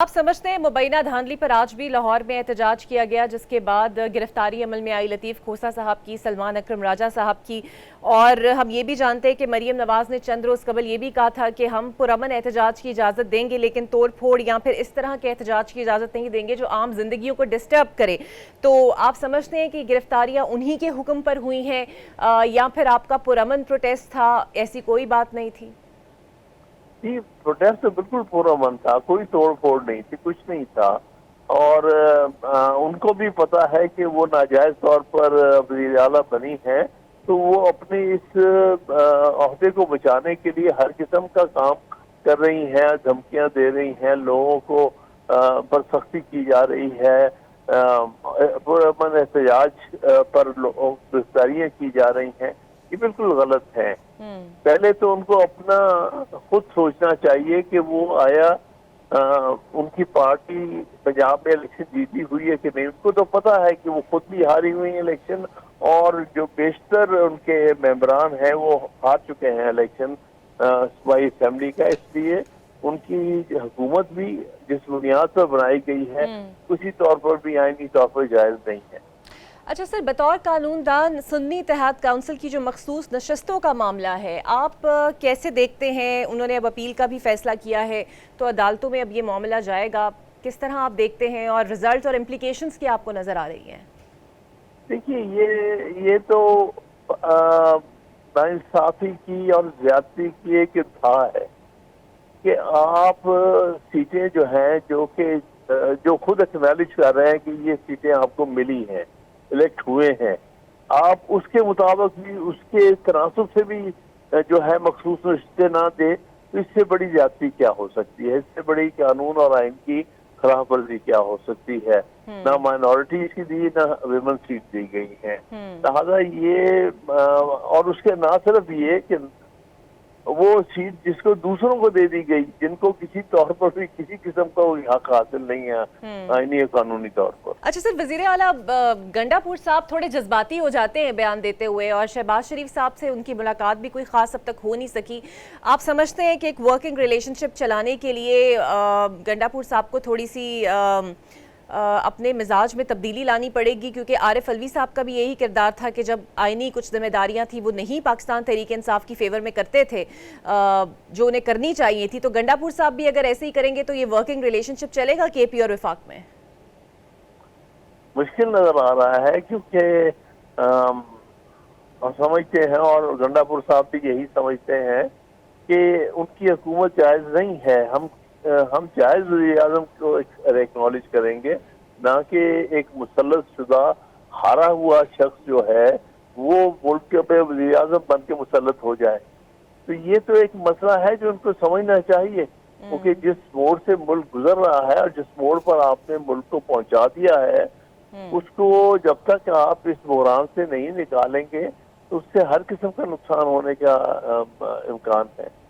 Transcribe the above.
آپ سمجھتے ہیں مبینہ دھاندلی پر آج بھی لاہور میں احتجاج کیا گیا، جس کے بعد گرفتاری عمل میں آئی لطیف کھوسہ صاحب کی، سلمان اکرم راجہ صاحب کی، اور ہم یہ بھی جانتے ہیں کہ مریم نواز نے چند روز قبل یہ بھی کہا تھا کہ ہم پرامن احتجاج کی اجازت دیں گے لیکن توڑ پھوڑ یا پھر اس طرح کے احتجاج کی اجازت نہیں دیں گے جو عام زندگیوں کو ڈسٹرب کرے۔ تو آپ سمجھتے ہیں کہ گرفتاریاں انہی کے حکم پر ہوئی ہیں یا پھر آپ کا پرامن پروٹیسٹ تھا، ایسی کوئی بات نہیں تھی؟ جی، پروٹیسٹ تو بالکل پرامن تھا، کوئی توڑ پھوڑ نہیں تھی، کچھ نہیں تھا۔ اور ان کو بھی پتا ہے کہ وہ ناجائز طور پر وزیر اعلیٰ بنی ہے، تو وہ اپنے اس عہدے کو بچانے کے لیے ہر قسم کا کام کر رہی ہیں، دھمکیاں دے رہی ہیں، لوگوں کو پر سختی کی جا رہی ہے، پرامن احتجاج پر گرفتاریاں کی جا رہی ہیں۔ یہ بالکل غلط ہے۔ پہلے تو ان کو اپنا خود سوچنا چاہیے کہ وہ آیا ان کی پارٹی پنجاب میں الیکشن جیتی ہوئی ہے کہ نہیں۔ ان کو تو پتا ہے کہ وہ خود بھی ہاری ہوئی ہیں الیکشن، اور جو بیشتر ان کے ممبران ہیں وہ ہار چکے ہیں الیکشن صوبائی اسمبلی کا۔ اس لیے ان کی حکومت بھی جس بنیاد پر بنائی گئی ہے اسی طور پر بھی آئینی طور پر جائز نہیں ہے۔ اچھا سر، بطور قانون دان سنی اتحاد کونسل کی جو مخصوص نشستوں کا معاملہ ہے، آپ کیسے دیکھتے ہیں؟ انہوں نے اب اپیل کا بھی فیصلہ کیا ہے، تو عدالتوں میں اب یہ معاملہ جائے گا، کس طرح آپ دیکھتے ہیں اور رزلٹ اور امپلیکیشنز کی آپ کو نظر آ رہی ہیں؟ دیکھیے، یہ تو ناانصافی کی اور زیادتی کی ایک انتہا ہے کہ آپ سیٹیں جو ہیں جو خود ایکنالج کر رہے ہیں کہ یہ سیٹیں آپ کو ملی ہیں، الیکٹ ہوئے ہیں، آپ اس کے مطابق بھی اس کے تناسب سے بھی جو ہے مخصوص رشتے نہ دے، تو اس سے بڑی زیادتی کیا ہو سکتی ہے؟ اس سے بڑی قانون اور آئین کی خلاف ورزی کیا ہو سکتی ہے؟ نہ مائنورٹیز کی دی، نہ ویمن سیٹ دی گئی ہیں۔ لہٰذا یہ اور اس کے نہ صرف یہ کہ وہ سیٹ جس کو دوسروں کو دے دی گئی، جن کو کسی طور پر بھی کسی قسم کا حق حاصل نہیں ہے آئینی اور قانونی طور پر۔ اچھا سر، وزیر اعلیٰ گنڈا پور صاحب تھوڑے جذباتی ہو جاتے ہیں بیان دیتے ہوئے، اور شہباز شریف صاحب سے ان کی ملاقات بھی کوئی خاص اب تک ہو نہیں سکی۔ آپ سمجھتے ہیں کہ ایک ورکنگ ریلیشن شپ چلانے کے لیے گنڈا پور صاحب کو تھوڑی سی اپنے مزاج میں تبدیلی لانی پڑے گی؟ کیونکہ عارف علوی صاحب کا بھی یہی کردار تھا کہ جب آئینی کچھ ذمہ داریاں تھیں وہ نہیں پاکستان تحریک انصاف کی فیور میں کرتے تھے جو انہیں کرنی چاہیے تھی، تو گنڈا پور صاحب بھی اگر ایسے ہی کریں گے تو یہ ورکنگ ریلیشن شپ چلے گا کے پی اور وفاق میں؟ مشکل نظر آ رہا ہے، کیونکہ ہم سمجھتے ہیں اور گنڈا پور صاحب بھی یہی سمجھتے ہیں کہ ان کی حکومت جائز نہیں ہے۔ ہم جائز وزیر اعظم کو ایکنالج کریں گے، نہ کہ ایک مسلط شدہ ہارا ہوا شخص جو ہے وہ ملک پہ وزیر اعظم بن کے مسلط ہو جائے۔ تو یہ تو ایک مسئلہ ہے جو ان کو سمجھنا چاہیے، کیونکہ جس موڑ سے ملک گزر رہا ہے اور جس موڑ پر آپ نے ملک کو پہنچا دیا ہے، اس کو جب تک آپ اس بحران سے نہیں نکالیں گے تو اس سے ہر قسم کا نقصان ہونے کا امکان ہے۔